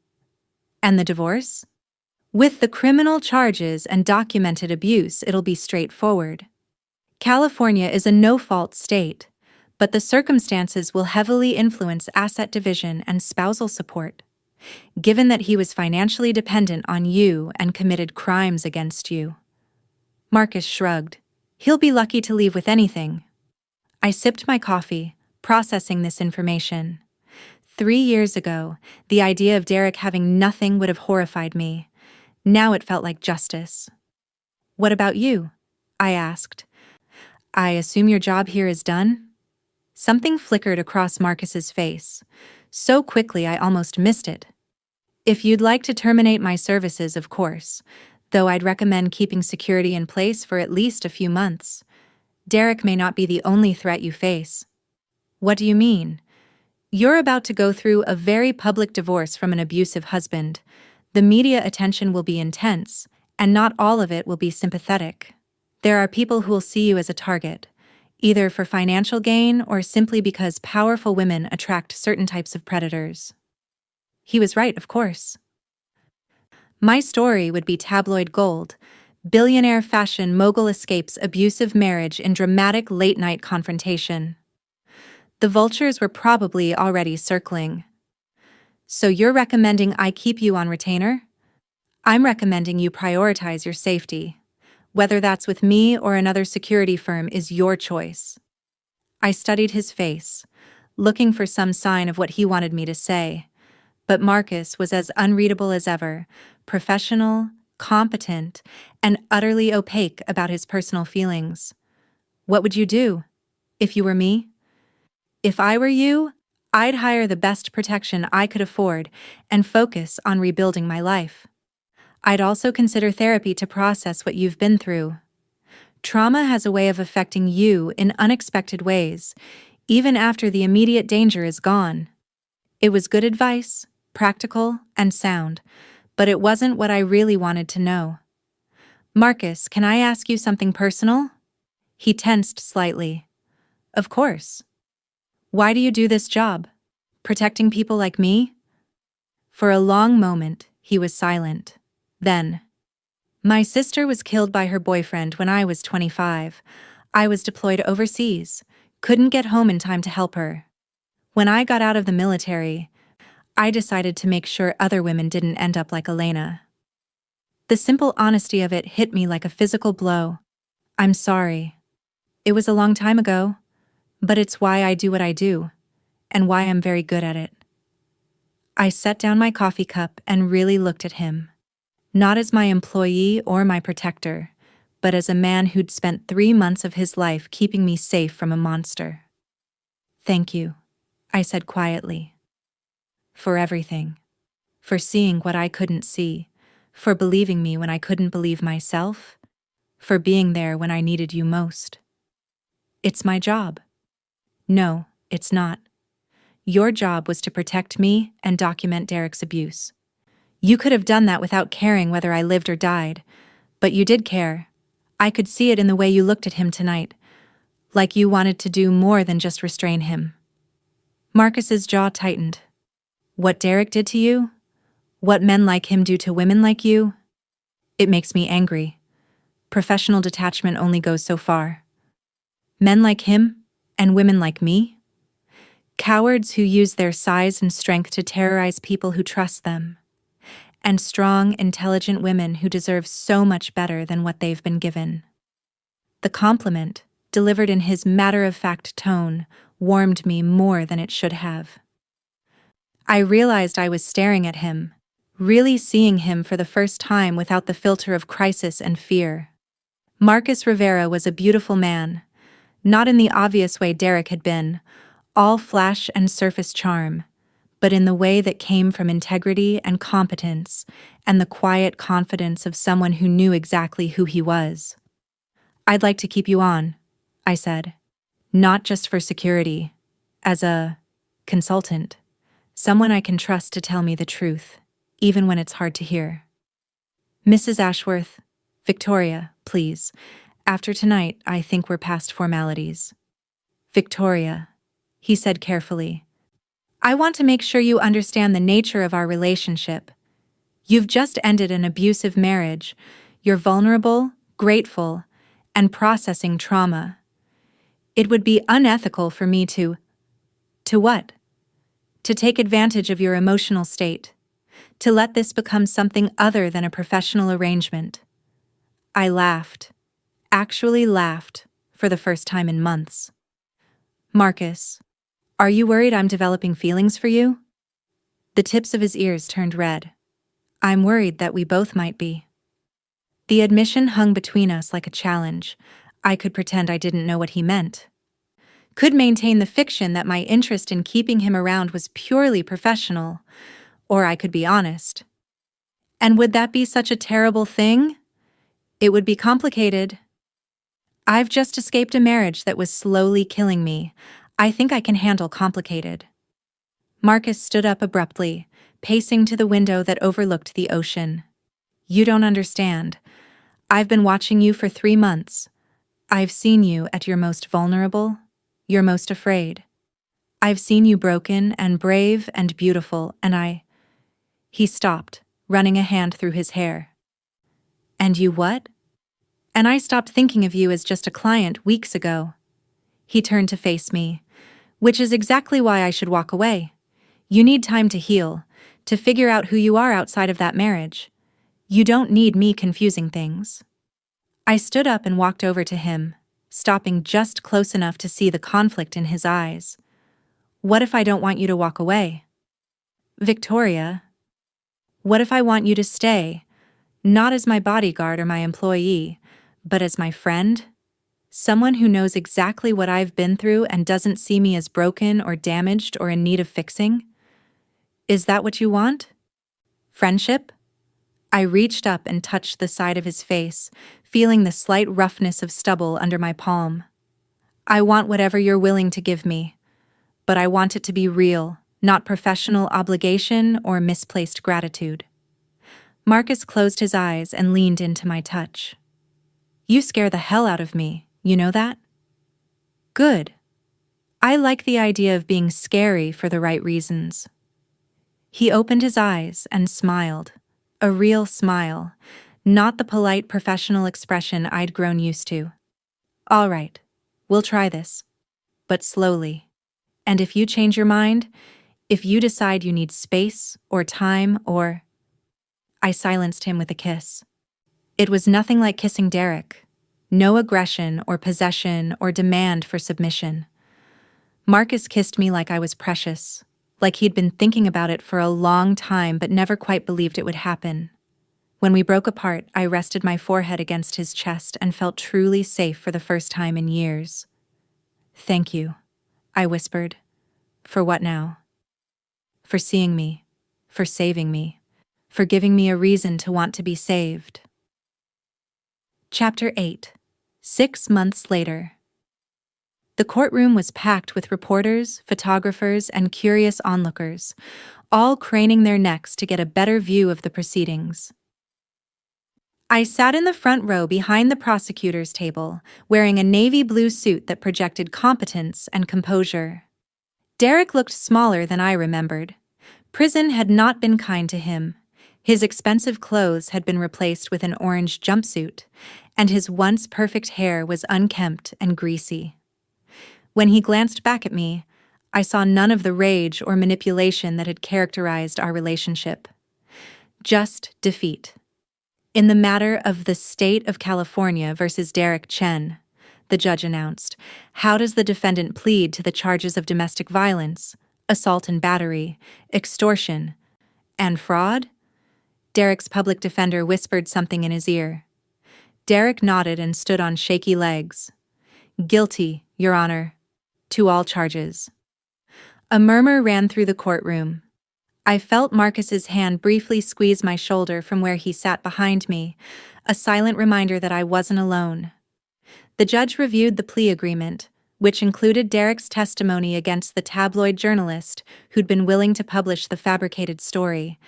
And the divorce? With the criminal charges and documented abuse, it'll be straightforward. California is a no-fault state, but the circumstances will heavily influence asset division and spousal support. Given that he was financially dependent on you and committed crimes against you. Marcus shrugged. He'll be lucky to leave with anything. I sipped my coffee, processing this information. 3 years ago, the idea of Derek having nothing would have horrified me. Now it felt like justice. What about you? I asked. I assume your job here is done? Something flickered across Marcus's face. So quickly I almost missed it. If you'd like to terminate my services, of course, though I'd recommend keeping security in place for at least a few months. Derek may not be the only threat you face. What do you mean? You're about to go through a very public divorce from an abusive husband. The media attention will be intense, and not all of it will be sympathetic. There are people who will see you as a target, either for financial gain or simply because powerful women attract certain types of predators. He was right, of course. My story would be tabloid gold. Billionaire fashion mogul escapes abusive marriage in dramatic late-night confrontation. The vultures were probably already circling. So you're recommending I keep you on retainer? I'm recommending you prioritize your safety. Whether that's with me or another security firm is your choice. I studied his face, looking for some sign of what he wanted me to say. But Marcus was as unreadable as ever, professional, competent, and utterly opaque about his personal feelings. What would you do, if you were me? If I were you, I'd hire the best protection I could afford and focus on rebuilding my life. I'd also consider therapy to process what you've been through. Trauma has a way of affecting you in unexpected ways, even after the immediate danger is gone. It was good advice, practical and sound, but it wasn't what I really wanted to know. Marcus, can I ask you something personal? He tensed slightly. Of course. Why do you do this job? Protecting people like me? For a long moment, he was silent. Then, my sister was killed by her boyfriend when I was 25. I was deployed overseas, couldn't get home in time to help her. When I got out of the military, I decided to make sure other women didn't end up like Elena. The simple honesty of it hit me like a physical blow. I'm sorry. It was a long time ago, but it's why I do what I do, and why I'm very good at it. I set down my coffee cup and really looked at him. Not as my employee or my protector, but as a man who'd spent 3 months of his life keeping me safe from a monster. Thank you, I said quietly. For everything. For seeing what I couldn't see. For believing me when I couldn't believe myself. For being there when I needed you most. It's my job. No, it's not. Your job was to protect me and document Derek's abuse. You could have done that without caring whether I lived or died, but you did care. I could see it in the way you looked at him tonight, like you wanted to do more than just restrain him. Marcus's jaw tightened. What Derek did to you? What men like him do to women like you? It makes me angry. Professional detachment only goes so far. Men like him and women like me? Cowards who use their size and strength to terrorize people who trust them. And strong, intelligent women who deserve so much better than what they've been given. The compliment, delivered in his matter-of-fact tone, warmed me more than it should have. I realized I was staring at him, really seeing him for the first time without the filter of crisis and fear. Marcus Rivera was a beautiful man, not in the obvious way Derek had been, all flash and surface charm, but in the way that came from integrity and competence and the quiet confidence of someone who knew exactly who he was. I'd like to keep you on, I said. Not just for security, as a consultant, someone I can trust to tell me the truth, even when it's hard to hear. Mrs. Ashworth, Victoria, please. After tonight, I think we're past formalities. Victoria, he said carefully. I want to make sure you understand the nature of our relationship. You've just ended an abusive marriage. You're vulnerable, grateful, and processing trauma. It would be unethical for me to what? To take advantage of your emotional state. To let this become something other than a professional arrangement. I laughed. Actually laughed, for the first time in months. Marcus, are you worried I'm developing feelings for you? The tips of his ears turned red. I'm worried that we both might be. The admission hung between us like a challenge. I could pretend I didn't know what he meant. Could maintain the fiction that my interest in keeping him around was purely professional, or I could be honest. And would that be such a terrible thing? It would be complicated. I've just escaped a marriage that was slowly killing me. I think I can handle complicated. Marcus stood up abruptly, pacing to the window that overlooked the ocean. You don't understand. I've been watching you for 3 months. I've seen you at your most vulnerable, your most afraid. I've seen you broken and brave and beautiful, and He stopped, running a hand through his hair. And you what? And I stopped thinking of you as just a client weeks ago. He turned to face me, which is exactly why I should walk away. You need time to heal, to figure out who you are outside of that marriage. You don't need me confusing things. I stood up and walked over to him, stopping just close enough to see the conflict in his eyes. What if I don't want you to walk away? Victoria, what if I want you to stay, not as my bodyguard or my employee, but as my friend? Someone who knows exactly what I've been through and doesn't see me as broken or damaged or in need of fixing? Is that what you want? Friendship? I reached up and touched the side of his face, feeling the slight roughness of stubble under my palm. I want whatever you're willing to give me, but I want it to be real, not professional obligation or misplaced gratitude. Marcus closed his eyes and leaned into my touch. You scare the hell out of me, you know that? Good. I like the idea of being scary for the right reasons. He opened his eyes and smiled, a real smile, not the polite professional expression I'd grown used to. All right, we'll try this, but slowly. And if you change your mind, if you decide you need space or time or... I silenced him with a kiss. It was nothing like kissing Derek. No aggression or possession or demand for submission. Marcus kissed me like I was precious, like he'd been thinking about it for a long time but never quite believed it would happen. When we broke apart, I rested my forehead against his chest and felt truly safe for the first time in years. Thank you, I whispered. For what now? For seeing me, for saving me, for giving me a reason to want to be saved. Chapter 8. 6 months later. The courtroom was packed with reporters, photographers, and curious onlookers, all craning their necks to get a better view of the proceedings. I sat in the front row behind the prosecutor's table, wearing a navy blue suit that projected competence and composure. Derek looked smaller than I remembered. Prison had not been kind to him. His expensive clothes had been replaced with an orange jumpsuit, and his once perfect hair was unkempt and greasy. When he glanced back at me, I saw none of the rage or manipulation that had characterized our relationship. Just defeat. In the matter of the state of California versus Derek Chen, the judge announced, how does the defendant plead to the charges of domestic violence, assault and battery, extortion, and fraud? Derek's public defender whispered something in his ear. Derek nodded and stood on shaky legs. Guilty, Your Honor, to all charges. A murmur ran through the courtroom. I felt Marcus's hand briefly squeeze my shoulder from where he sat behind me, a silent reminder that I wasn't alone. The judge reviewed the plea agreement, which included Derek's testimony against the tabloid journalist who'd been willing to publish the fabricated story,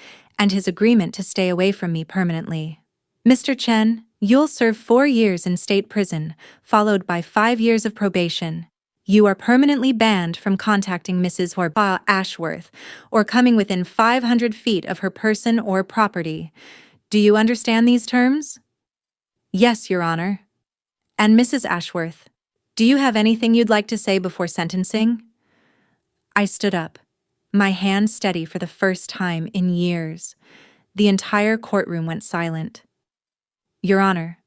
and his agreement to stay away from me permanently. Mr. Chen, you'll serve 4 years in state prison, followed by 5 years of probation. You are permanently banned from contacting Mrs. Horba Ashworth or coming within 500 feet of her person or property. Do you understand these terms? Yes, Your Honor. And Mrs. Ashworth, do you have anything you'd like to say before sentencing? I stood up, my hand steady for the first time in years. The entire courtroom went silent. Your Honor,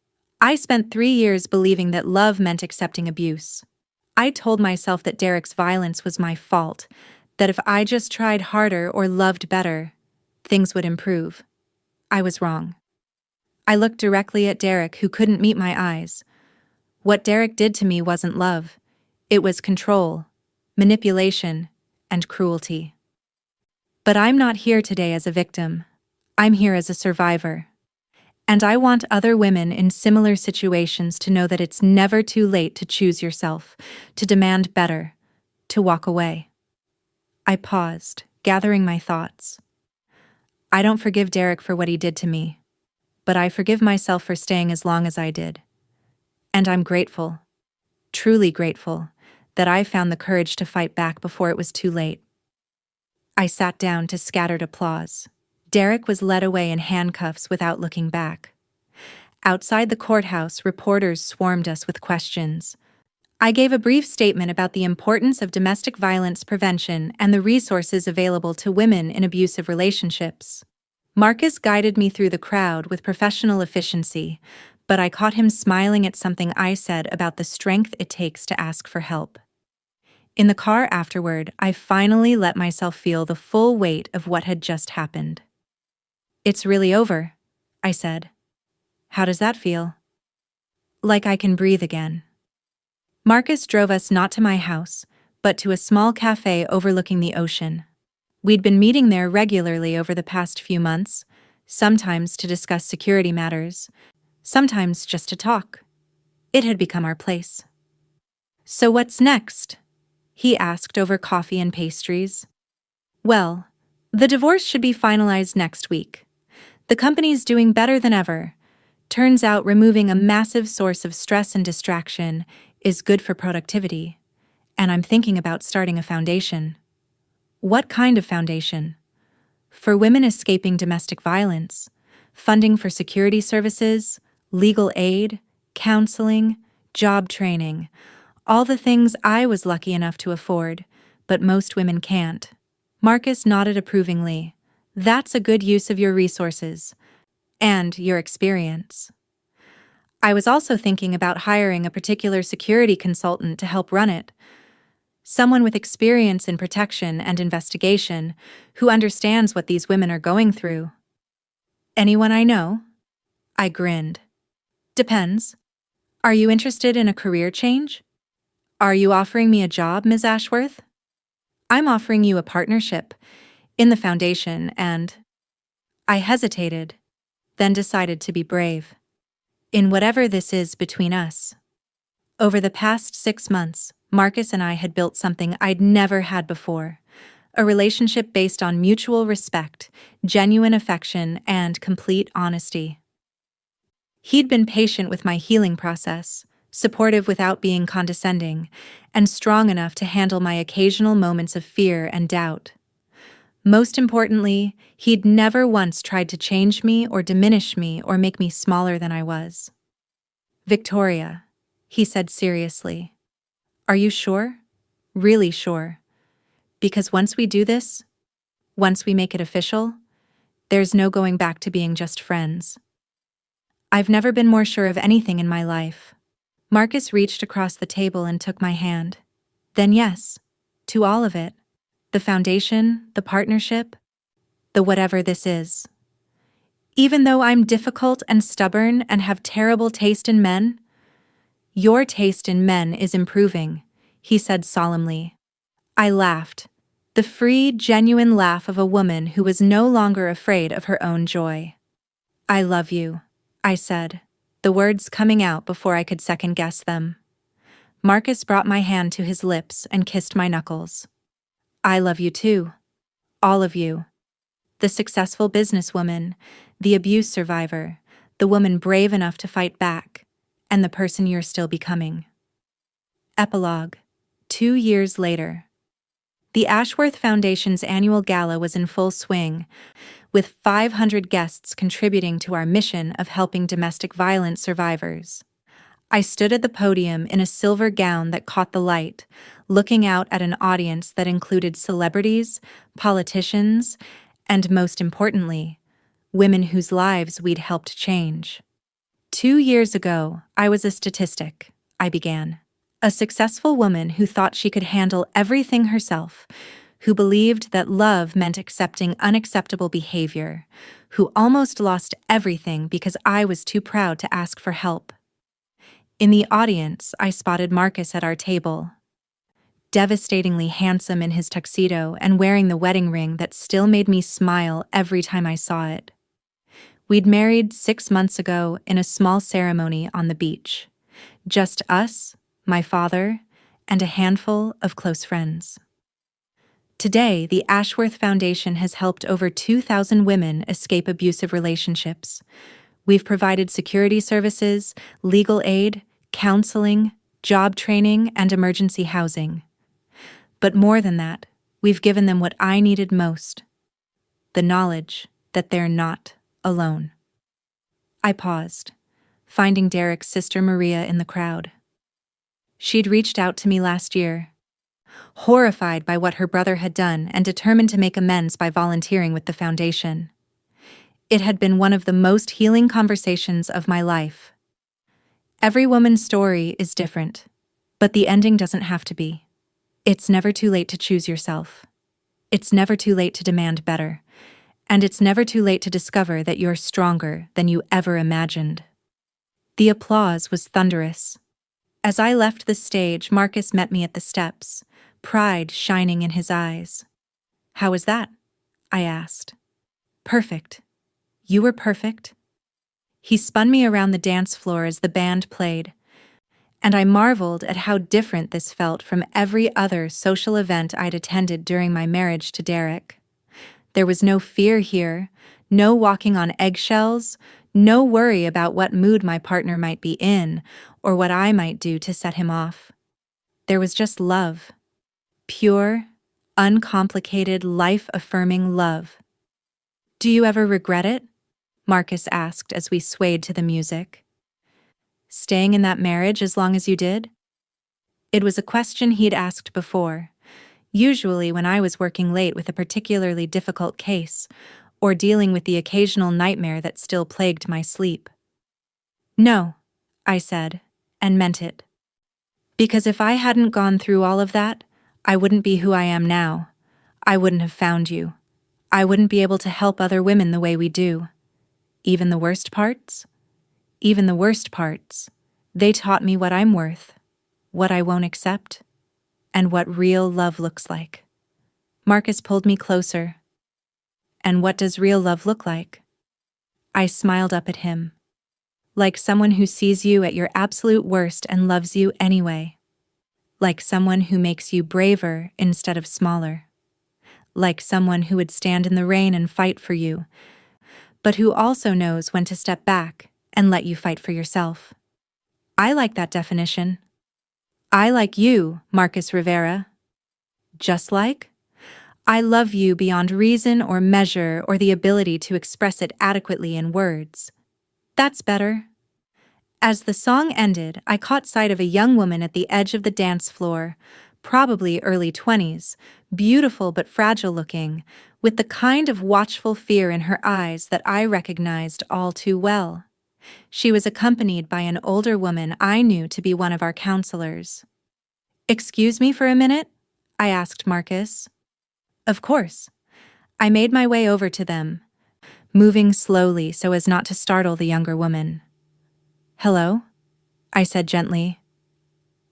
I spent 3 years believing that love meant accepting abuse. I told myself that Derek's violence was my fault, that if I just tried harder or loved better, things would improve. I was wrong. I looked directly at Derek, who couldn't meet my eyes. What Derek did to me wasn't love. It was control, manipulation, and cruelty. But I'm not here today as a victim. I'm here as a survivor. And I want other women in similar situations to know that it's never too late to choose yourself, to demand better, to walk away. I paused, gathering my thoughts. I don't forgive Derek for what he did to me, but I forgive myself for staying as long as I did. And I'm grateful, truly grateful, that I found the courage to fight back before it was too late. I sat down to scattered applause. Derek was led away in handcuffs without looking back. Outside the courthouse, reporters swarmed us with questions. I gave a brief statement about the importance of domestic violence prevention and the resources available to women in abusive relationships. Marcus guided me through the crowd with professional efficiency, but I caught him smiling at something I said about the strength it takes to ask for help. In the car afterward, I finally let myself feel the full weight of what had just happened. It's really over, I said. How does that feel? Like I can breathe again. Marcus drove us not to my house, but to a small cafe overlooking the ocean. We'd been meeting there regularly over the past few months, sometimes to discuss security matters, sometimes just to talk. It had become our place. So what's next? He asked over coffee and pastries. Well, the divorce should be finalized next week. The company's doing better than ever. Turns out removing a massive source of stress and distraction is good for productivity. And I'm thinking about starting a foundation. What kind of foundation? For women escaping domestic violence, funding for security services, legal aid, counseling, job training, all the things I was lucky enough to afford, but most women can't. Marcus nodded approvingly. That's a good use of your resources and your experience. I was also thinking about hiring a particular security consultant to help run it. Someone with experience in protection and investigation who understands what these women are going through. Anyone I know? I grinned. Depends. Are you interested in a career change? Are you offering me a job, Ms. Ashworth? I'm offering you a partnership in the foundation and... I hesitated, then decided to be brave. In whatever this is between us. Over the past 6 months, Marcus and I had built something I'd never had before. A relationship based on mutual respect, genuine affection, and complete honesty. He'd been patient with my healing process, supportive without being condescending, and strong enough to handle my occasional moments of fear and doubt. Most importantly, he'd never once tried to change me or diminish me or make me smaller than I was. Victoria, he said seriously, are you sure? Really sure? Because once we do this, once we make it official, there's no going back to being just friends. I've never been more sure of anything in my life. Marcus reached across the table and took my hand. Then yes, to all of it. The foundation, the partnership, the whatever this is. Even though I'm difficult and stubborn and have terrible taste in men, your taste in men is improving, he said solemnly. I laughed, the free, genuine laugh of a woman who was no longer afraid of her own joy. I love you, I said, the words coming out before I could second-guess them. Marcus brought my hand to his lips and kissed my knuckles. I love you too. All of you. The successful businesswoman, the abuse survivor, the woman brave enough to fight back, and the person you're still becoming. Epilogue. 2 years later. The Ashworth Foundation's annual gala was in full swing, with 500 guests contributing to our mission of helping domestic violence survivors. I stood at the podium in a silver gown that caught the light, looking out at an audience that included celebrities, politicians, and most importantly, women whose lives we'd helped change. 2 years ago, I was a statistic, I began. A successful woman who thought she could handle everything herself, who believed that love meant accepting unacceptable behavior, who almost lost everything because I was too proud to ask for help. In the audience, I spotted Marcus at our table. Devastatingly handsome in his tuxedo and wearing the wedding ring that still made me smile every time I saw it. We'd married 6 months ago in a small ceremony on the beach. Just us, my father, and a handful of close friends. Today, the Ashworth Foundation has helped over 2,000 women escape abusive relationships. We've provided security services, legal aid, counseling, job training, and emergency housing. But more than that, we've given them what I needed most: the knowledge that they're not alone. I paused, finding Derek's sister Maria in the crowd. She'd reached out to me last year, horrified by what her brother had done and determined to make amends by volunteering with the foundation. It had been one of the most healing conversations of my life. Every woman's story is different, but the ending doesn't have to be. It's never too late to choose yourself. It's never too late to demand better. And it's never too late to discover that you're stronger than you ever imagined. The applause was thunderous. As I left the stage, Marcus met me at the steps, pride shining in his eyes. "How was that?" I asked. "Perfect. You were perfect." He spun me around the dance floor as the band played, and I marveled at how different this felt from every other social event I'd attended during my marriage to Derek. There was no fear here, no walking on eggshells, no worry about what mood my partner might be in or what I might do to set him off. There was just love. Pure, uncomplicated, life-affirming love. "Do you ever regret it?" Marcus asked as we swayed to the music. "Staying in that marriage as long as you did?" It was a question he'd asked before, usually when I was working late with a particularly difficult case, or dealing with the occasional nightmare that still plagued my sleep. "No," I said, and meant it. Because if I hadn't gone through all of that, I wouldn't be who I am now. I wouldn't have found you. I wouldn't be able to help other women the way we do. Even the worst parts? Even the worst parts. They taught me what I'm worth, what I won't accept, and what real love looks like. Marcus pulled me closer. "And what does real love look like?" I smiled up at him. "Like someone who sees you at your absolute worst and loves you anyway. Like someone who makes you braver instead of smaller. Like someone who would stand in the rain and fight for you, but who also knows when to step back and let you fight for yourself." I like that definition. I like you, Marcus Rivera. Just like? I love you beyond reason or measure or the ability to express it adequately in words. That's better. As the song ended, I caught sight of a young woman at the edge of the dance floor, probably early 20s, beautiful but fragile looking, with the kind of watchful fear in her eyes that I recognized all too well. She was accompanied by an older woman I knew to be one of our counselors. "Excuse me for a minute?" I asked Marcus. Of course. I made my way over to them, moving slowly so as not to startle the younger woman. "Hello?" I said gently.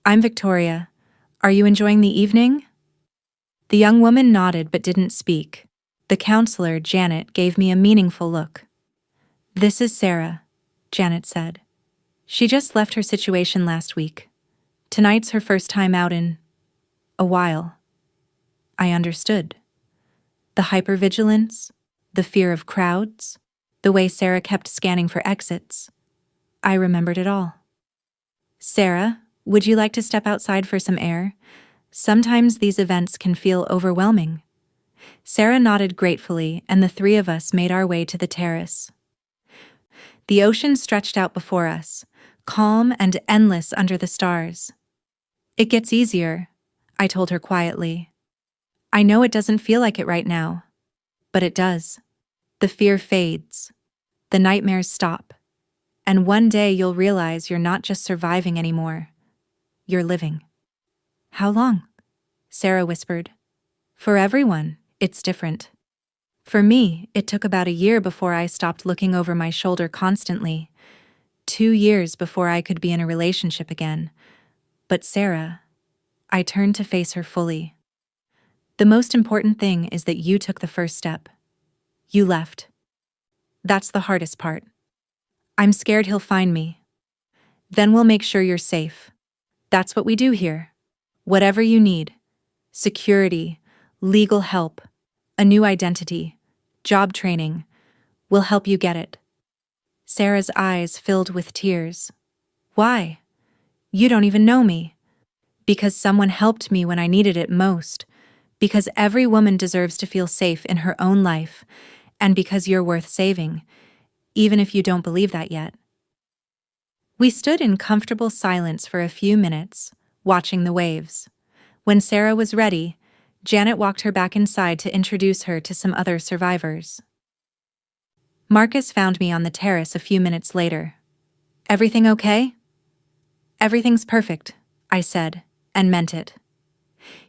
"I'm Victoria. Are you enjoying the evening?" The young woman nodded but didn't speak. The counselor, Janet, gave me a meaningful look. "This is Sarah," Janet said. "She just left her situation last week. Tonight's her first time out in a while." I understood. The hypervigilance, the fear of crowds, the way Sarah kept scanning for exits. I remembered it all. "Sarah, would you like to step outside for some air? Sometimes these events can feel overwhelming." Sarah nodded gratefully, and the three of us made our way to the terrace. The ocean stretched out before us, calm and endless under the stars. "It gets easier," I told her quietly. "I know it doesn't feel like it right now, but it does. The fear fades, the nightmares stop, and one day you'll realize you're not just surviving anymore, you're living." "How long?" Sarah whispered. "For everyone, it's different. For me, it took about a year before I stopped looking over my shoulder constantly. 2 years before I could be in a relationship again. But Sarah," I turned to face her fully, "the most important thing is that you took the first step. You left. That's the hardest part. I'm scared he'll find me. Then we'll make sure you're safe. That's what we do here. Whatever you need. Security, legal help, a new identity, job training. We'll help you get it." Sarah's eyes filled with tears. "Why? You don't even know me." "Because someone helped me when I needed it most. Because every woman deserves to feel safe in her own life. And because you're worth saving, even if you don't believe that yet." We stood in comfortable silence for a few minutes, watching the waves. When Sarah was ready, Janet walked her back inside to introduce her to some other survivors. Marcus found me on the terrace a few minutes later. "Everything okay?" "Everything's perfect," I said, and meant it.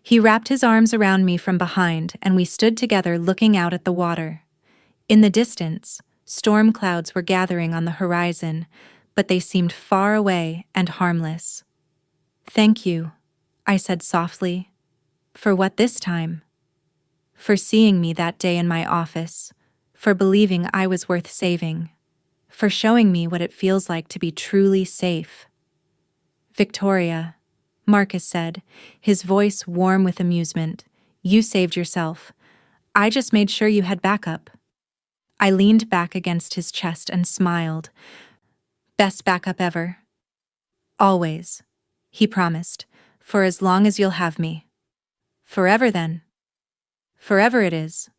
He wrapped his arms around me from behind, and we stood together looking out at the water. In the distance, storm clouds were gathering on the horizon, but they seemed far away and harmless. "Thank you," I said softly. "For what this time?" "For seeing me that day in my office, for believing I was worth saving, for showing me what it feels like to be truly safe." "Victoria," Marcus said, his voice warm with amusement, "you saved yourself. I just made sure you had backup." I leaned back against his chest and smiled. "Best backup ever." "Always," he promised, "for as long as you'll have me." "Forever then." "Forever it is."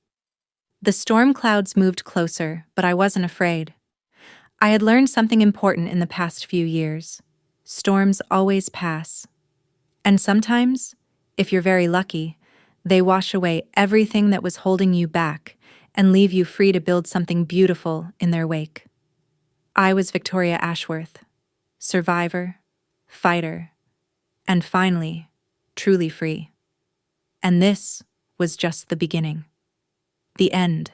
The storm clouds moved closer, but I wasn't afraid. I had learned something important in the past few years. Storms always pass. And sometimes, if you're very lucky, they wash away everything that was holding you back and leave you free to build something beautiful in their wake. I was Victoria Ashworth, survivor, fighter, and finally, truly free. And this was just the beginning. The end.